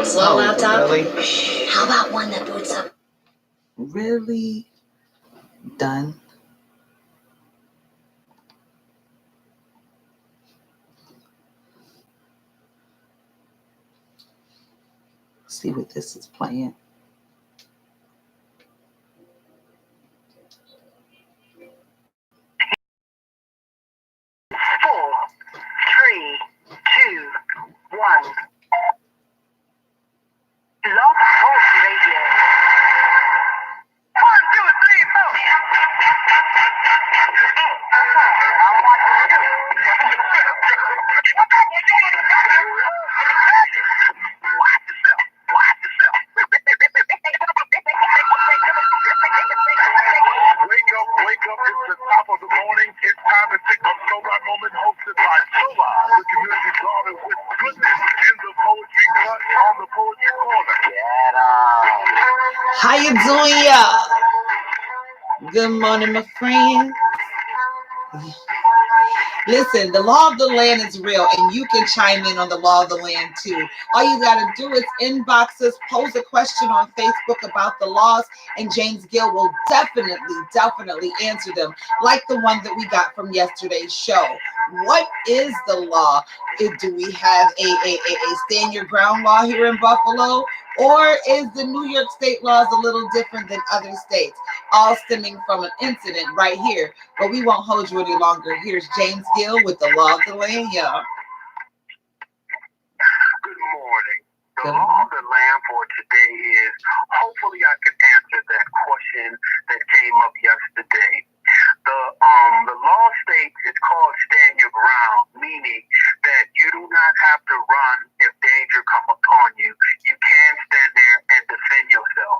Slow laptop? Really? How about one that boots up? Really? Done. See what this is playing. Four, 3, 2, 1. Love Talk Radio. 1, 2, 3, 4. I'm watching you. Watch yourself. Watch yourself. Wake up. It's the top of the morning. It's time to take a Solar Moment hosted by Sola, the community garden with goodness in the poetry cut on the poetry corner. Get on. How you doing, y'all? Good morning, my friend. Listen, the law of the land is real, and you can chime in on the law of the land too. All you got to do is inbox us, pose a question on Facebook about the laws, and James Gill will definitely answer them, like the one that we got from yesterday's show. What is the law? Do we have a stand your ground law here in Buffalo? Or is the New York State laws a little different than other states? All stemming from an incident right here. But we won't hold you any longer. Here's James Gill with the law of the land, y'all. Good morning. The law of the land for today is, hopefully I can answer that question that came up yesterday. The law states it's called stand your ground, meaning that you do not have to run if danger come upon you. You can stand there and defend yourself.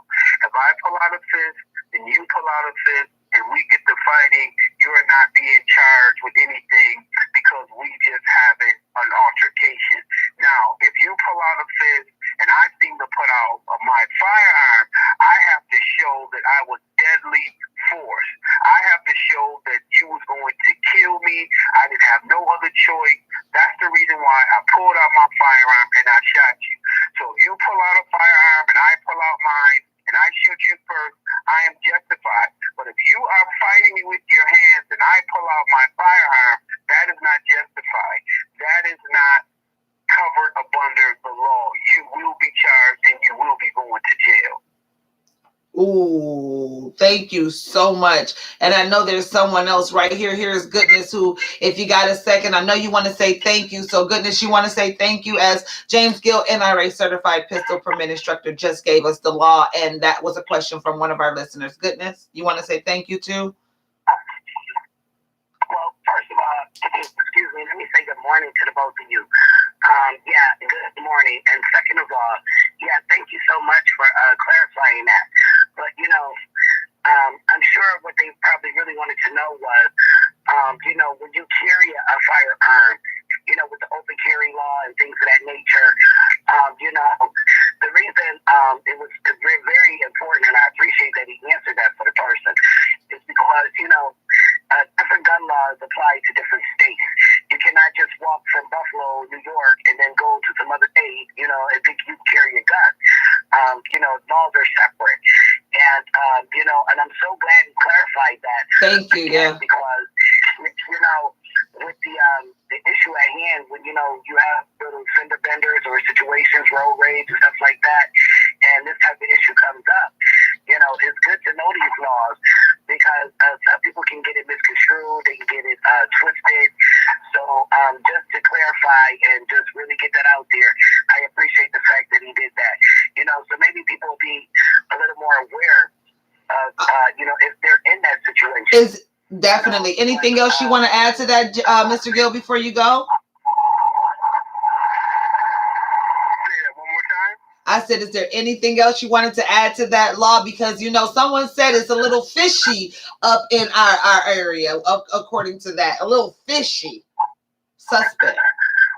If I pull out a fist and you pull out a fist and we get to fighting, you are not being charged with anything because we just having an altercation. Now, if you pull out a fist and I seem to put out my firearm, I have to show that I was deadly force. I have to show that you was going to kill me. I didn't have no other choice. That's the reason why I pulled out my firearm and I shot you. So if you pull out a firearm and I pull out mine and I shoot you first, I am justified. But if you are fighting me with your hands and I pull out my firearm, that is not justified. That is not covered up under the law. You will be charged and you will be going to jail. Ooh, thank you so much. And I know there's someone else right here. Here's Goodness, who, if you got a second, I know you want to say thank you. So Goodness, you want to say thank you, as James Gill, NRA certified pistol permit instructor, just gave us the law. And that was a question from one of our listeners. Goodness, you want to say thank you too? Well, first of all, excuse me, let me say good morning to the both of you. Good morning. And second of all, thank you so much for clarifying that. But, I'm sure what they probably really wanted to know was, when you carry a firearm, with the open carry law and things of that nature, the reason it was very, very important, and I appreciate that he answered that for the person, is because, different gun laws apply to different states. You cannot just walk from Buffalo, New York, and then go to some other state, and think you carry a gun. Laws are separate. And, and I'm so glad he clarified that. Thank you, Because, with the issue at hand, when, you have little fender benders or situations, road rage and stuff like that, and this type of issue comes up, it's good to know these laws because some people can get it misconstrued, they can get it twisted. So just to clarify and just really get that out there, I appreciate the fact that he did that. So maybe people will be a little more aware of, if they're in that situation. Definitely. Anything else you want to add to that, Mr. Gill, before you go? Say that one more time. I said, is there anything else you wanted to add to that law? Because, someone said it's a little fishy up in our area, according to that. A little fishy. Suspect.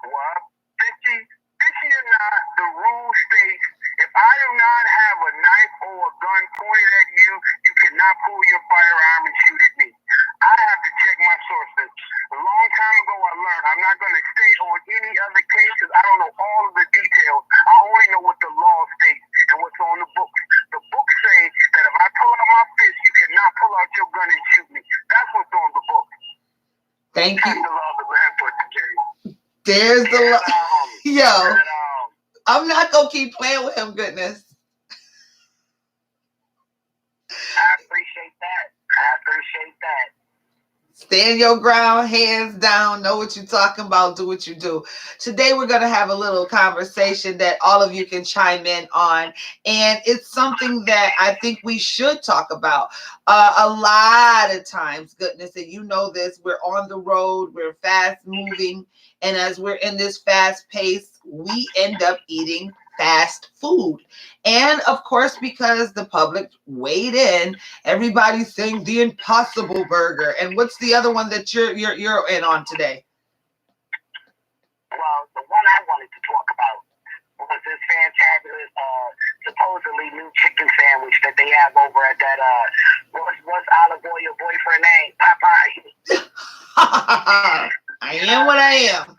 Well, fishy or not, the rule states, if I do not have a knife or a gun pointed at you, you cannot pull your firearm and shoot at me. I have to check my sources. A long time ago, I learned I'm not going to state on any other cases. I don't know all of the details. I only know what the law states and what's on the books. The books say that if I pull out my fist, you cannot pull out your gun and shoot me. That's what's on the book. Thank you. That's the law of the land for today. There's the law. Yo, And, I'm not gonna keep playing with him. Goodness. I appreciate that. Stand your ground, hands down, know what you're talking about, do what you do. Today, we're going to have a little conversation that all of you can chime in on. And it's something that I think we should talk about. A lot of times, goodness, and you know this, we're on the road, we're fast moving. And as we're in this fast pace, we end up eating fast food. And of course, because the public weighed in, everybody's saying the Impossible Burger. And what's the other one that you're in on today? Well, the one I wanted to talk about was this fantabulous, supposedly new chicken sandwich that they have over at that what's Olive Oil your boyfriend name? Popeye. I am what I am.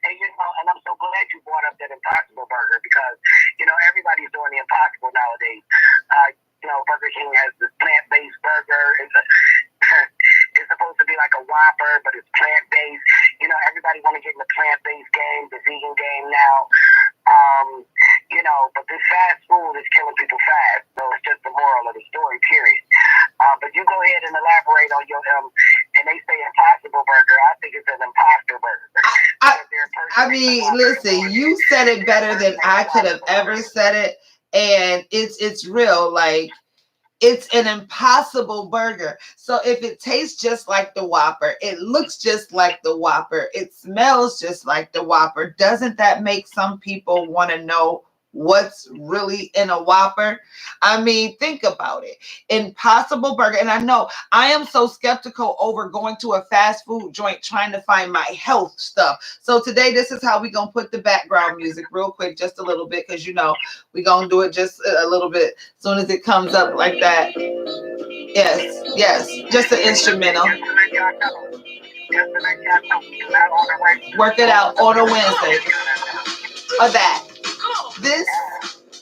And I'm so glad you brought up that Impossible Burger because, everybody's doing the Impossible nowadays. Burger King has this plant-based burger. It's supposed to be like a Whopper, but it's plant-based. Everybody want to get in the plant-based game, the vegan game now. But this fast food is killing people fast. So it's just the moral of the story, period. But you go ahead and elaborate on your, and they say Impossible Burger. I think it's an imposter burger. I mean, listen, you said it better than I could have ever said it. And it's real. Like, it's an Impossible Burger. So if it tastes just like the Whopper, it looks just like the Whopper, it smells just like the Whopper, doesn't that make some people want to know what's really in a Whopper? I mean, think about it. Impossible Burger. And I know I am so skeptical over going to a fast food joint trying to find my health stuff. So today, this is how we're going to put the background music real quick, just a little bit, because we're going to do it just a little bit as soon as it comes up like that. Yes, just an instrumental. Work it out on a Wednesday. Or that. This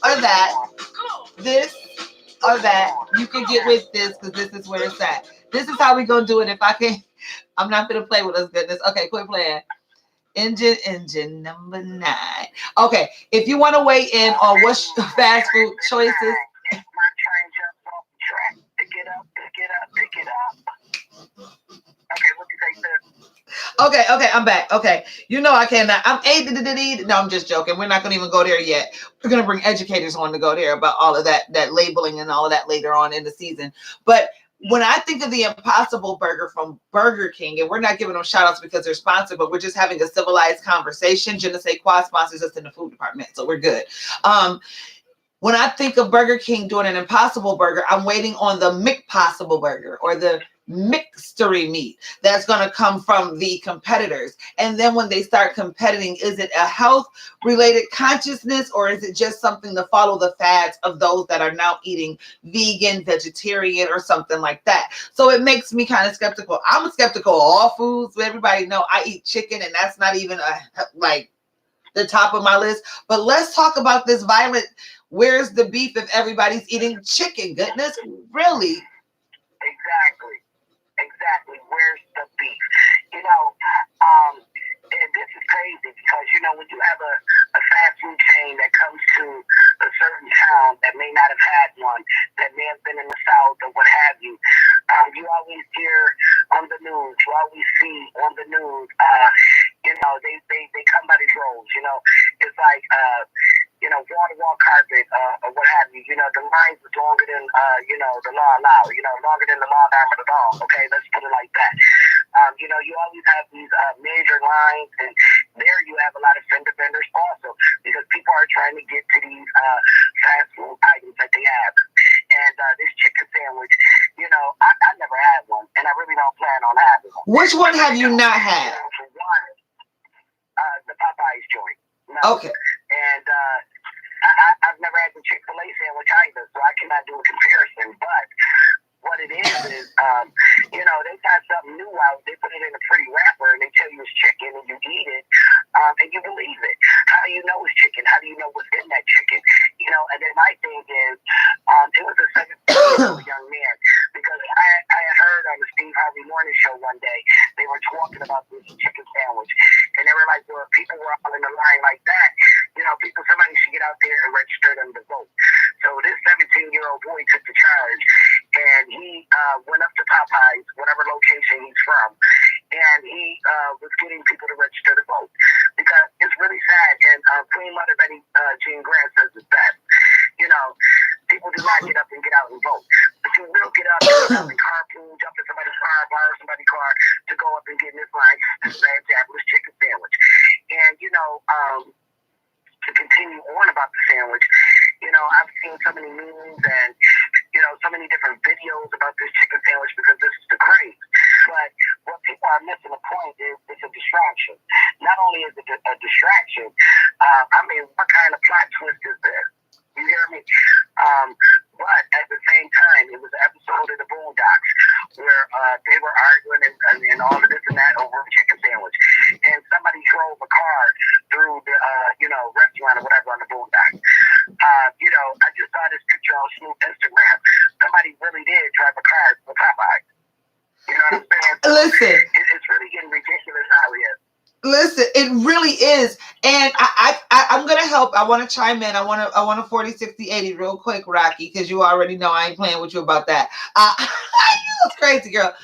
or that. This or that. You can get with this because this is where it's at. This is how we gonna do it. If I can, I'm not gonna play with us, goodness. Okay, quit playing. Engine number 9. Okay, if you want to weigh in on what's fast food choices. My train jumps off the track. Pick it up. Okay, what you say, sir? Okay, I'm back. Okay, I cannot. No, I'm just joking. We're not going to even go there yet. We're going to bring educators on to go there about all of that labeling and all of that later on in the season. But when I think of the Impossible Burger from Burger King, and we're not giving them shout outs because they're sponsored, but we're just having a civilized conversation. Je ne sais quoi sponsors us in the food department, so we're good. When I think of Burger King doing an Impossible Burger, I'm waiting on the McPossible Burger or the mixtery meat that's going to come from the competitors. And then when they start competing, is it a health related consciousness or is it just something to follow the fads of those that are now eating vegan, vegetarian, or something like that? So it makes me kind of skeptical. I'm skeptical of all foods. Everybody know I eat chicken and that's not even the top of my list. But let's talk about this violent. Where's the beef if everybody's eating chicken? Goodness, really? Exactly. Where's the beef? And this is crazy because, when you have a fast food chain that comes to a certain town that may not have had one, that may have been in the South or what have you, you always hear on the news, you always see on the news, they come by the droves, it's like, wall-to-wall carpet, or what have you, the lines is longer than, the law allows, longer than the law of the law, okay, let's put it like that. You always have these major lines, and there you have a lot of fender benders also, because people are trying to get to these fast food items that they have. And this chicken sandwich, I never had one, and I really don't plan on having one. Which one have you not had? For one, the Popeyes joint. No. Okay. And I've never had the Chick-fil-A sandwich either, so I cannot do a comparison. But what it is, you know, they got something new out. They put it in a pretty wrapper and they tell you it's chicken and you eat it, and you believe it. How do you know it's chicken? How do you know what's in that chicken? You know, and then my thing is, it was a 17-year-old young man, because I had heard on the Steve Harvey Morning Show one day, they were talking about this chicken sandwich, and they were like, well, people were all in the line like that. You know, somebody should get out there and register them to vote. So this 17-year-old boy took the charge, and he went up to Popeyes, whatever location he's from, and he was getting people to register to vote, because it's really sad. And Queen Mother Betty Jean Grant says it's best. You know, people do not get up and get out and vote, but you will get up and carpool, jump in somebody's car, borrow somebody's car to go up and get in this line, this fabulous chicken sandwich. And you know, to continue on about the sandwich, you know, I've seen so many memes and, you know, so many different videos about this chicken sandwich, because this is the craze. But what people are missing the point is it's a distraction. Not only is it a distraction, I mean, what kind of plot twist is this? You hear me? But at the same time, it was an episode of the Boondocks where they were arguing and all of this and that over a chicken sandwich. And somebody drove a car through the, you know, restaurant or whatever on the Boondocks. You know, I just saw this picture on Snoop Instagram. Somebody really did drive a car to Popeyes. You know what I'm saying? So listen, it's really getting ridiculous how it is. Listen, it really is. And I'm going to help. I want to chime in. I want to 40, 60, 80 real quick, Rocky, because you already know I ain't playing with you about that. That's crazy, girl.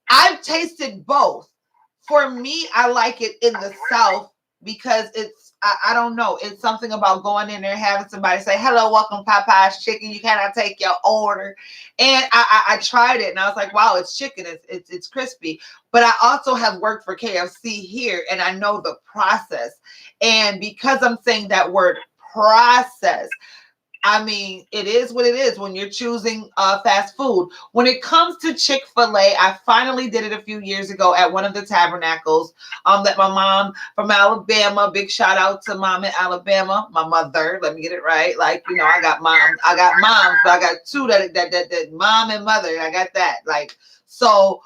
I've tasted both. For me, I like it in the South because it's, I don't know, it's something about going in there and having somebody say, hello, welcome Popeye's chicken. You cannot take your order. And I tried it and I was like, wow, it's chicken. It's crispy. But I also have worked for KFC here and I know the process. And because I'm saying that word process, I mean, it is what it is when you're choosing fast food. When it comes to Chick-fil-A, I finally did it a few years ago at one of the tabernacles that my mom from Alabama, big shout out to mom in Alabama, my mother, let me get it right. Like, you know, I got moms, but I got two that mom and mother, I got that. Like, so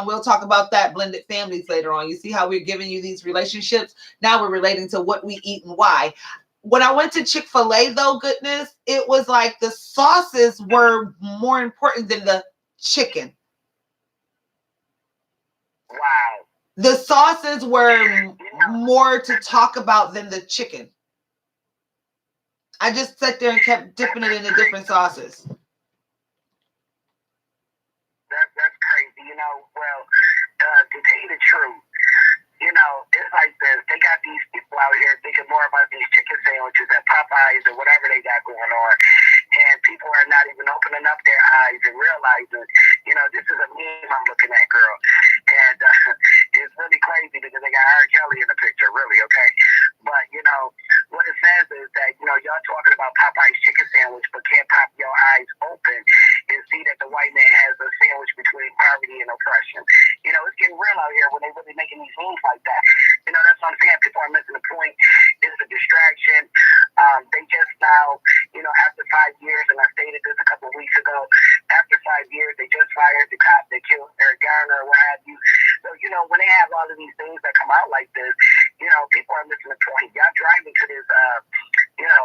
we'll talk about that blended families later on. You see how we're giving you these relationships? Now we're relating to what we eat and why. When I went to Chick-fil-A, though, goodness, it was like the sauces were more important than the chicken. Wow. The sauces were more to talk about than the chicken. I just sat there and kept dipping it into different sauces. That's crazy. You know, well, to tell you the truth, you know, it's like this. They got these people out here thinking more about these chicken sandwiches at Popeyes or whatever they got going on. And people are not even opening up their eyes and realizing, you know, this is a meme I'm looking at, girl. And it's really crazy because they got R. Kelly in the picture, really, okay? But, you know, what it says is that, you know, y'all talking about Popeye's chicken sandwich, but can't pop your eyes open and see that the white man has a sandwich between poverty and oppression. You know, it's getting real out here when they really making these memes like that. You know, that's what I'm saying. People are missing the point. It's a distraction. They just now, you know, after 5 years, and I stated this a couple of weeks ago, after 5 years, they just fired the cop that killed Eric Garner or what have you. So, you know, when they have all of these things that come out like this, you know, people are missing the point. Y'all driving to this, you know,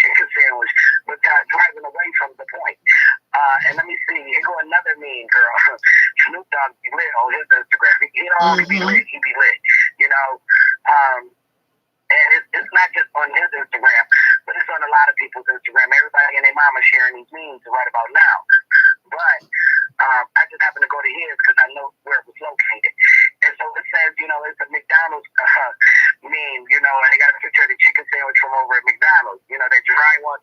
chicken sandwich, but driving away from the point. And let me see, here go another meme, girl. Snoop Dogg be lit on his Instagram. He don't only be lit, he be lit, you know. And it's not just on his Instagram, but it's on a lot of people's Instagram. Everybody and their mama sharing these memes right about now. But I just happen to go to his because I know where it was located. And so it says, you know, it's a McDonald's meme, you know, and they got a picture of the chicken sandwich from over at McDonald's, you know, that dry one.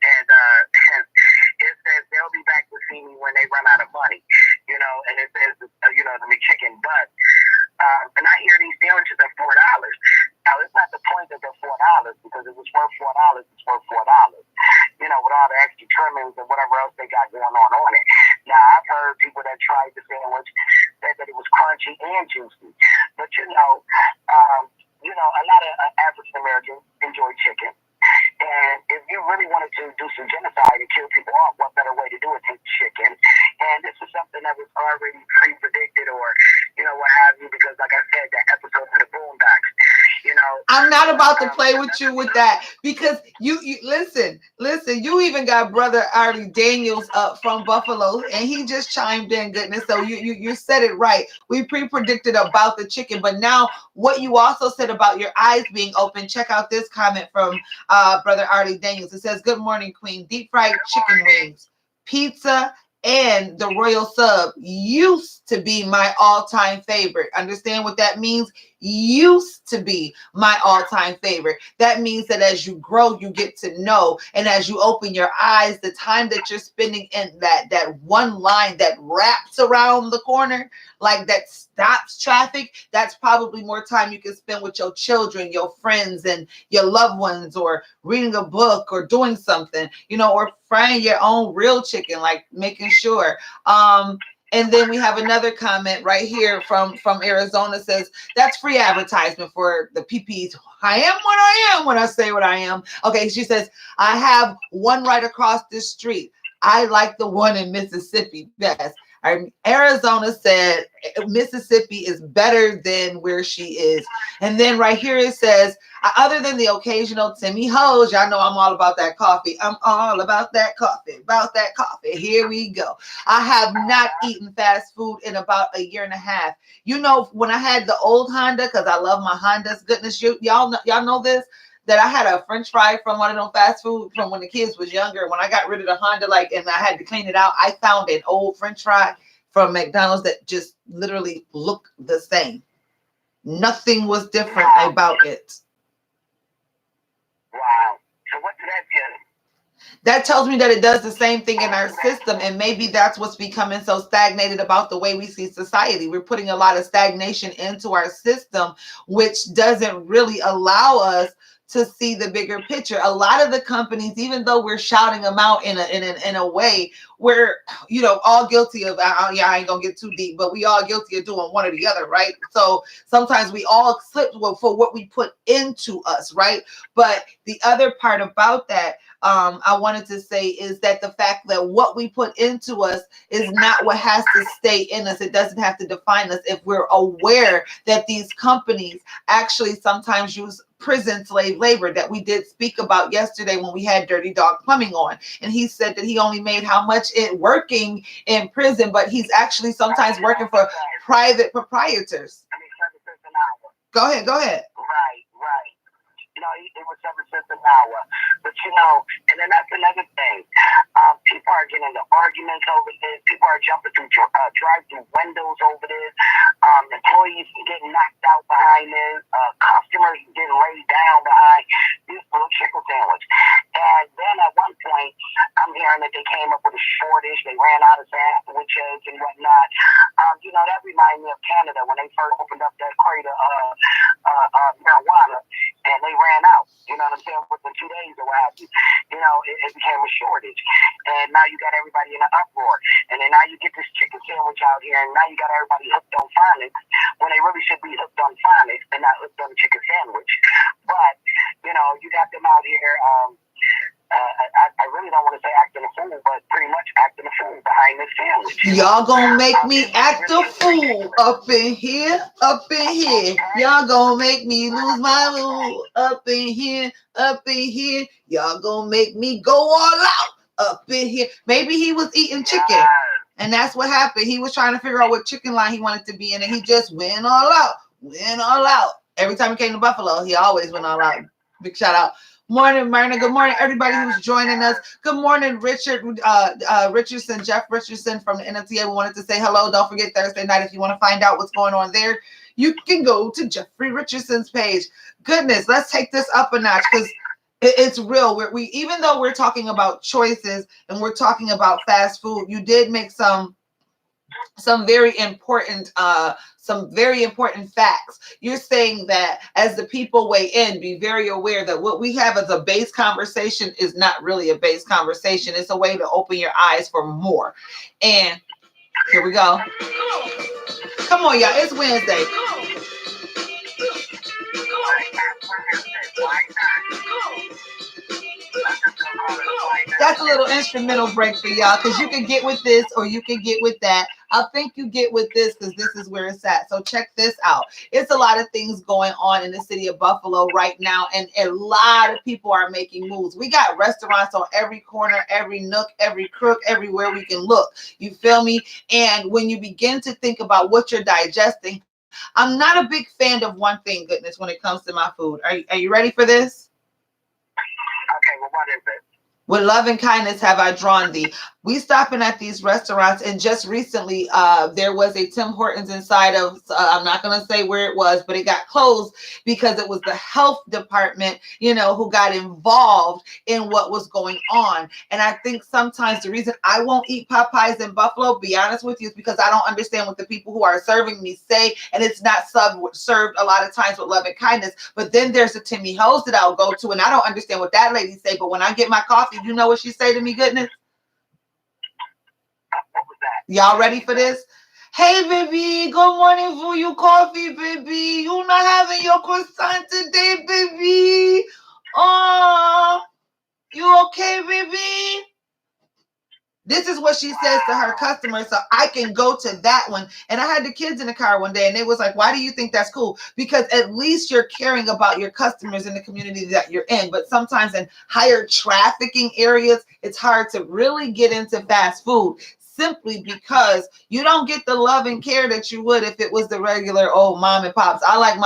And it says they'll be back to see me when they run out of money, you know, and it says, you know, the McChicken. But, and I hear these sandwiches at $4. Now, it's not the point that they're $4 because if it's worth $4, it's worth $4, you know, with all the extra trimmings and whatever else they got going on it. Now, I've heard people that tried the sandwich said that it was crunchy and juicy. But, you know, a lot of African Americans enjoy chicken. And if you really wanted to do some genocide and kill people off, what better way to do it than chicken? And this is something that was already pre-predicted, or what have you, because like I said, that episode of the Boondocks, I'm not about to play with you with that, because you listen, you even got brother Artie Daniels up from Buffalo, and he just chimed in, goodness. So you said it right. We pre-predicted about the chicken, but now what you also said about your eyes being open, check out this comment from brother Artie Daniels. It says, "Good morning, Queen. Deep fried chicken wings, pizza, and the royal sub used to be my all-time favorite." Understand what that means? Used to be my all-time favorite. That means that as you grow, you get to know, and as you open your eyes, the time that you're spending in that one line that wraps around the corner, like that stops traffic, that's probably more time you can spend with your children, your friends, and your loved ones, or reading a book, or doing something, or frying your own real chicken, like making sure. And then we have another comment right here from Arizona, says, "That's free advertisement for the PPs. I am what I am when I say what I am." Okay, she says, "I have one right across this street. I like the one in Mississippi best." Arizona said Mississippi is better than where she is. And then right here it says, "Other than the occasional Timmy Hose," y'all know I'm all about that coffee. I'm all about that coffee, Here we go. "I have not eaten fast food in about a year and a half. When I had the old Honda, because I love my Hondas, goodness, y'all know this, that I had a French fry from one of them fast food from when the kids was younger. When I got rid of the Honda, and I had to clean it out, I found an old French fry from McDonald's that just literally looked the same. Nothing was different about it." Wow. So what did that tell you? That tells me that it does the same thing in our system, and maybe that's what's becoming so stagnated about the way we see society. We're putting a lot of stagnation into our system, which doesn't really allow us to see the bigger picture. A lot of the companies, even though we're shouting them out in a way, we're all guilty of. I ain't gonna get too deep, but we all guilty of doing one or the other, right? So sometimes we all slip for what we put into us, right? But the other part about that, I wanted to say, is that the fact that what we put into us is not what has to stay in us. It doesn't have to define us. If we're aware that these companies actually sometimes use prison slave labor, that we did speak about yesterday when we had Dirty Dog Plumbing on, and he said that he only made how much it working in prison, but he's actually sometimes working for private proprietors. Go ahead. Right. It was 7 cents an hour. But and then that's another thing. People are getting into arguments over this. People are jumping through drive-through windows over this. Employees getting knocked out behind this. Customers getting laid down behind this little chicken sandwich. And then at one point, I'm hearing that they came up with a shortage. They ran out of sandwiches and whatnot. That reminds me of Canada when they first opened up that crate of marijuana, and they ran out. You know what I'm saying? Within 2 days or what have you. It became a shortage. And now you got everybody in an uproar. And then now you get this chicken sandwich out here, and now you got everybody hooked on phonics when they really should be hooked on phonics and not hooked on the chicken sandwich. But, you got them out here, I really don't want to say acting a fool, but pretty much acting a fool behind this sandwich. Y'all gonna make me act a fool up in here. Y'all gonna make me lose my mood up in here. Y'all gonna make me go all out up in here. Maybe he was eating chicken, and that's what happened. He was trying to figure out what chicken line he wanted to be in, and he just went all out. Every time he came to Buffalo, he always went all out. Big shout out. Morning, Myrna. Good morning, everybody who's joining us. Good morning, Richard Richardson, Jeff Richardson from the NFTA. We wanted to say hello. Don't forget Thursday night, if you want to find out what's going on there, you can go to Jeffrey Richardson's page. Goodness, let's take this up a notch, because it's real. We even though we're talking about choices and we're talking about fast food, you did make some very important facts. You're saying that as the people weigh in, be very aware that what we have as a base conversation is not really a base conversation. It's a way to open your eyes for more. And here we go. Come on, y'all. It's Wednesday. That's a little instrumental break for y'all, because you can get with this or you can get with that. I think you get with this because this is where it's at. So check this out. It's a lot of things going on in the city of Buffalo right now, and a lot of people are making moves. We got restaurants on every corner, every nook, every crook, everywhere we can look. You feel me? And when you begin to think about what you're digesting, I'm not a big fan of one thing, goodness, when it comes to my food. Are you ready for this? Okay, well, what is it? With love and kindness have I drawn thee. We stopping at these restaurants, and just recently there was a Tim Hortons inside of, I'm not going to say where it was, but it got closed because it was the health department, who got involved in what was going on. And I think sometimes the reason I won't eat Popeyes in Buffalo, be honest with you, is because I don't understand what the people who are serving me say, and it's not served a lot of times with love and kindness. But then there's the Timmy Ho's that I'll go to, and I don't understand what that lady say, but when I get my coffee, you know what she say to me, goodness? What was that? Y'all ready for this? Hey, baby, good morning for your coffee, baby. You not having your croissant today, baby? Oh, you okay, baby? This is what she says to her customers, so I can go to that one. And I had the kids in the car one day, and they was like, why do you think that's cool? Because at least you're caring about your customers in the community that you're in. But sometimes in higher trafficking areas, it's hard to really get into fast food, simply because you don't get the love and care that you would if it was the regular old mom and pops. I like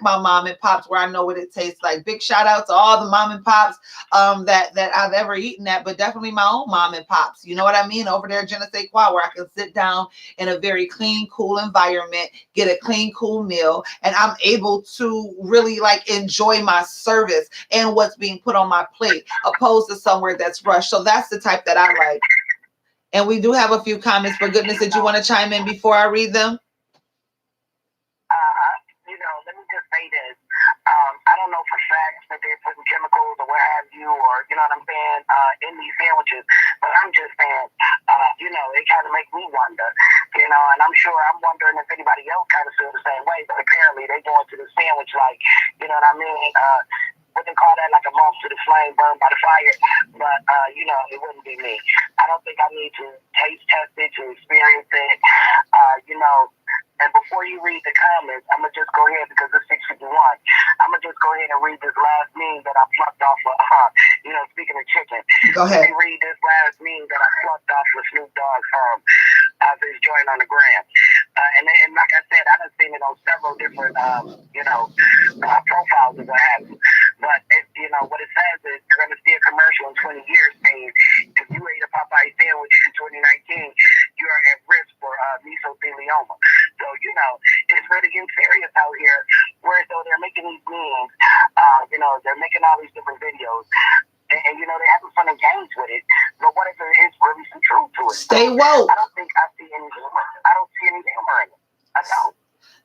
my mom and pops where I know what it tastes like. Big shout out to all the mom and pops that I've ever eaten at, but definitely my own mom and pops. You know what I mean? Over there, Je ne sais quoi, where I can sit down in a very clean, cool environment, get a clean, cool meal, and I'm able to really enjoy my service and what's being put on my plate, opposed to somewhere that's rushed. So that's the type that I like. And we do have a few comments, for goodness, did you want to chime in before I read them? Let me just say this. I don't know for facts that they're putting chemicals or what have you, or, you know what I'm saying, in these sandwiches. But I'm just saying, it kind of makes me wonder, and I'm sure I'm wondering if anybody else kind of feels the same way. But apparently they go into the sandwich you know what I mean? What they call that, like a moth to the flame, burned by the fire. But, it wouldn't be me. I don't think I need to taste test it, to experience it, And before you read the comments, I'm going to just go ahead, because it's 6:51, I'm going to just go ahead and read this last meme that I plucked off of, speaking of chicken. Go ahead. Let me read this last meme that I plucked off of Snoop Dogg's his joint on the gram. And like I said, I've seen it on several different, profiles and what have you. But, what it says is you're going to see a commercial in 20 years saying, if you ate a Popeye sandwich in 2019, you are at risk for mesothelioma. So, it's really getting serious out here, where though they're making these memes, they're making all these different videos. And they're having fun and games with it. But what if there is really some truth to it? Stay woke. I don't think I see any humor. I don't see any humor in it. I don't.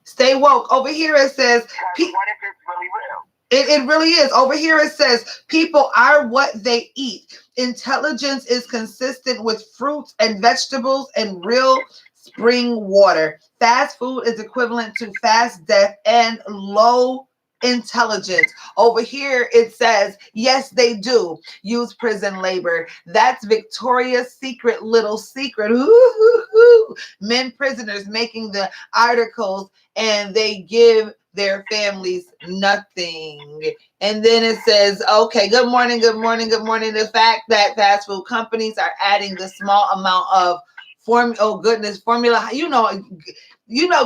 Stay woke. Over here it says, what if it's really real? It really is. Over here it says, people are what they eat. Intelligence is consistent with fruits and vegetables and real spring water. Fast food is equivalent to fast death and low intelligence. Over here it says, yes, they do use prison labor. That's Victoria's Secret little secret. Ooh, men prisoners making the articles, and they give their families nothing. And then it says, okay, good morning. The fact that fast food companies are adding the small amount of formula,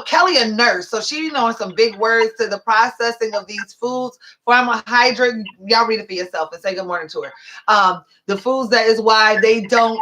Kelly a nurse, so she knowing some big words to the processing of these foods. Formaldehyde, y'all read it for yourself and say good morning to her. The foods, that is why they don't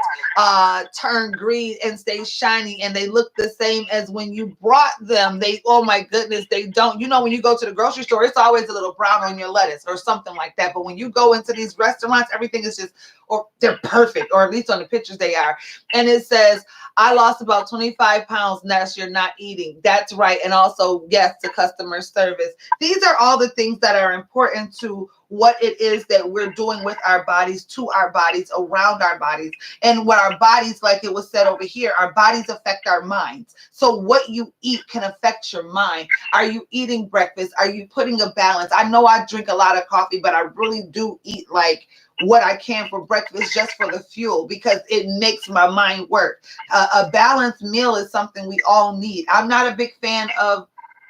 turn green and stay shiny, and they look the same as when you brought them. Oh my goodness, they don't. When you go to the grocery store, it's always a little brown on your lettuce or something like that. But when you go into these restaurants, everything is just, or they're perfect, or at least on the pictures they are. And it says, I lost about 25 pounds, and that's you're not eating. That's right. And also, yes, to customer service. These are all the things that are important to what it is that we're doing with our bodies, to our bodies, around our bodies, and what our bodies, like it was said over here, our bodies affect our minds. So what you eat can affect your mind. Are you eating breakfast? Are you putting a balance? I know I drink a lot of coffee, but I really do eat like what I can for breakfast just for the fuel, because it makes my mind work. A balanced meal is something we all need. I'm not a big fan of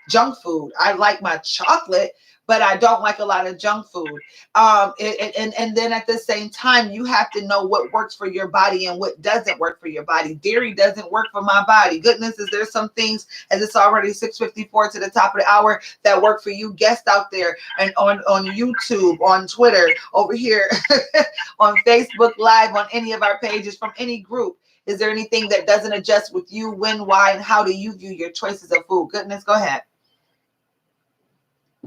junk food. I like my chocolate, but I don't like a lot of junk food. And then at the same time, you have to know what works for your body and what doesn't work for your body. Dairy doesn't work for my body. Goodness, is there some things, as it's already 6:54 to the top of the hour, that work for you? Guests out there and on YouTube, on Twitter, over here, on Facebook Live, on any of our pages, from any group. Is there anything that doesn't adjust with you? When, why, and how do you view your choices of food? Goodness, go ahead.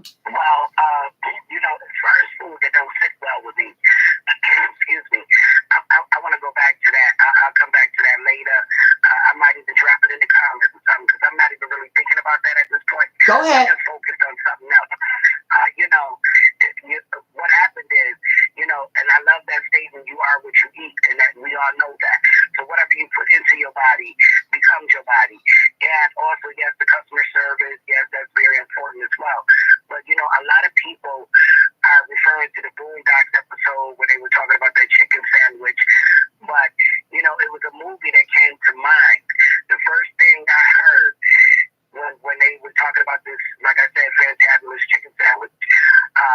Well, as far as food that don't sit well with me, excuse me, I want to go back to that. I'll come back to that later. I might even drop it in the comments or something, because I'm not even really thinking about that at this point. Go ahead. I'm just focused on something else. What happened is, and I love that statement, you are what you eat, and that we all know that. So whatever you put into your body becomes your body. And also, yes, the customer service, yes, that's very important as well. But, a lot of people are referring to the Boondocks episode where they were talking about that chicken sandwich. But, it was a movie that came to mind. The first thing I heard when they were talking about this, like I said, fantabulous chicken sandwich,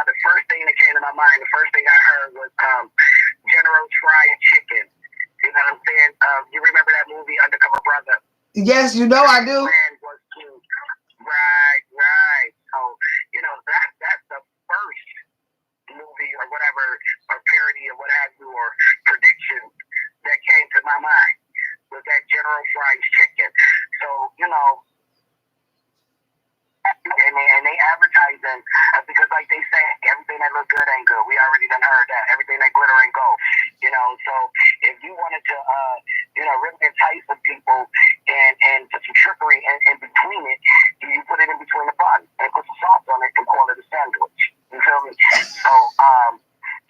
the first thing that came to my mind, the first thing I heard was General's Fried Chicken. You know what I'm saying? You remember that movie, Undercover Brother? Yes, I do. Right. So, that's the first movie or whatever, or parody or what have you, or prediction that came to my mind, was that General Fried Chicken. So, and they advertise them because, like they say, everything that look good ain't good. We already done heard that. Everything that glitter ain't gold. So if you wanted to, really entice some people and put some trickery in between it, you put it in between the bun and put some sauce on it and call it a sandwich. You feel me? So,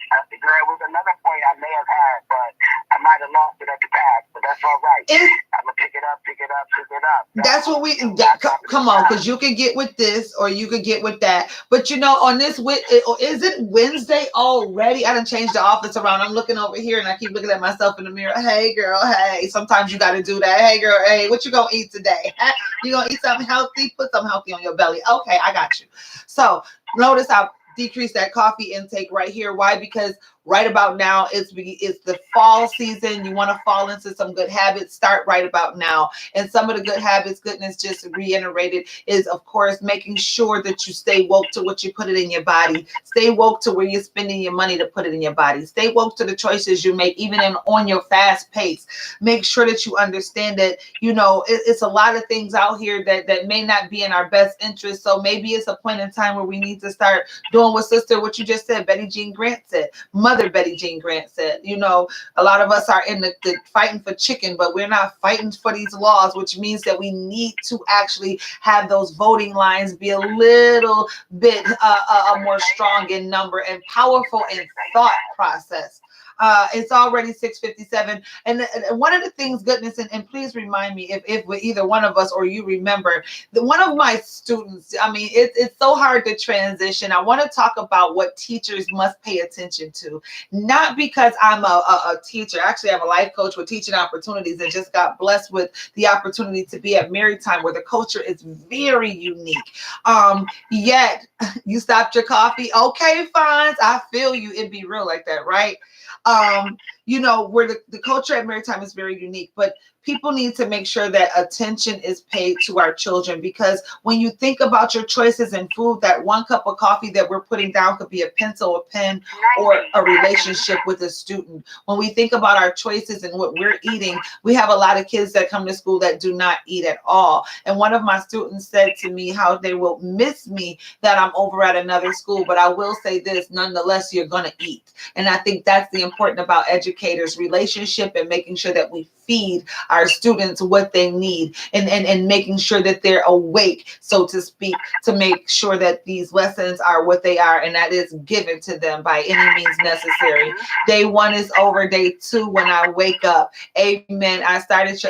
there was another point I may have had, but I might have lost it at the pass, but that's all right. I'm going to pick it up. That's what we, come on, because you can get with this or you can get with that. But on this, is it Wednesday already? I done changed the office around. I'm looking over here and I keep looking at myself in the mirror. Hey, girl, hey. Sometimes you got to do that. Hey, girl, hey, what you going to eat today? You going to eat something healthy? Put something healthy on your belly. Okay, I got you. So notice how decrease that coffee intake right here. Why? Because right about now it's the fall season. You want to fall into some good habits. Start right about now. And some of the good habits, Goodness just reiterated, is of course making sure that you stay woke to what you put it in your body. Stay woke to where you're spending your money to put it in your body. Stay woke to the choices you make, even on your fast pace. Make sure that you understand that it's a lot of things out here that may not be in our best interest. So maybe it's a point in time where we need to start doing what you just said, Betty Jean Grant said, Mother Betty Jean Grant said. A lot of us are in the fighting for chicken, but we're not fighting for these laws, which means that we need to actually have those voting lines be a little bit more strong in number and powerful in thought process. It's already 6:57. And one of the things, Goodness, and please remind me if either one of us or you remember, that one of my students, it's so hard to transition. I want to talk about what teachers must pay attention to, not because I'm a teacher. Actually, I'm a life coach with teaching opportunities and just got blessed with the opportunity to be at Maritime, where the culture is very unique. Yet you stopped your coffee. Okay, fine. I feel you. It'd be real like that, right? Where the culture at Maritime is very unique, but people need to make sure that attention is paid to our children, because when you think about your choices in food, that one cup of coffee that we're putting down could be a pencil, a pen, or a relationship with a student. When we think about our choices and what we're eating, we have a lot of kids that come to school that do not eat at all. And one of my students said to me how they will miss me that I'm over at another school, but I will say this, nonetheless, you're going to eat. And I think that's the important about educators' relationship and making sure that we feed our students what they need, and making sure that they're awake, so to speak, to make sure that these lessons are what they are, and that is given to them by any means necessary. Day 1 is over. Day 2, when I wake up. Amen.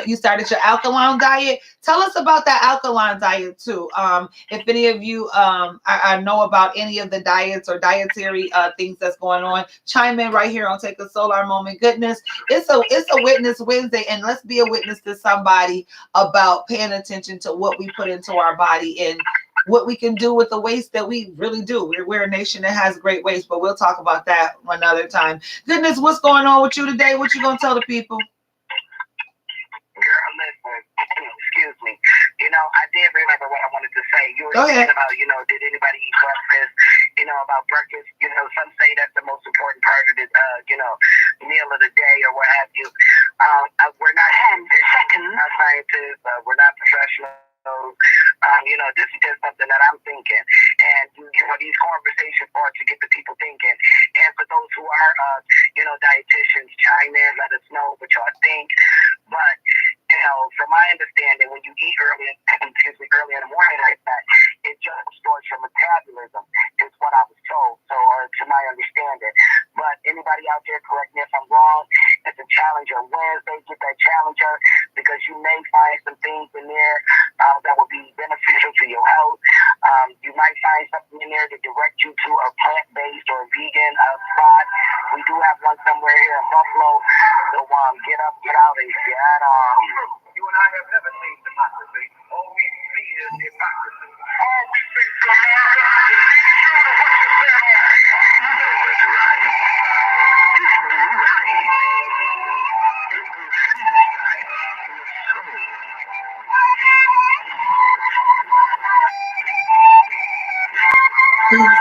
You started your alkaline diet. Tell us about that alkaline diet too. If any of you I know about any of the diets or dietary things that's going on, chime in right here on Take a Solar Moment. Goodness, it's a Witness Wednesday, and let's be a witness to somebody about paying attention to what we put into our body and what we can do with the waste that we really do. We're a nation that has great waste, but we'll talk about that another time. Goodness, what's going on with you today? What you gonna tell the people? Girl, listen, excuse me. I did remember what I wanted to say. You were saying about, did anybody eat breakfast? About breakfast, some say that's the most important part of the, meal of the day or what have you. We're not scientists, we're not professionals. This is just something that I'm thinking. And, these conversations are to get the people thinking. And for those who are, dietitians, chime in, let us know what y'all think. But, from my understanding, when you eat early in the morning like that, it just starts your metabolism, is what I was told, or to my understanding. But anybody out there, correct me if I'm wrong, it's a Challenger Wednesday. Get that Challenger, because you may find some things in there that will be beneficial to your health. You might find something in there to direct you to a plant-based or vegan spot. We do have one somewhere here in Buffalo. So get up, get out of here. You and I have never seen democracy. All we see is hypocrisy. All we see is America is true to what you said on paper. That's right. Please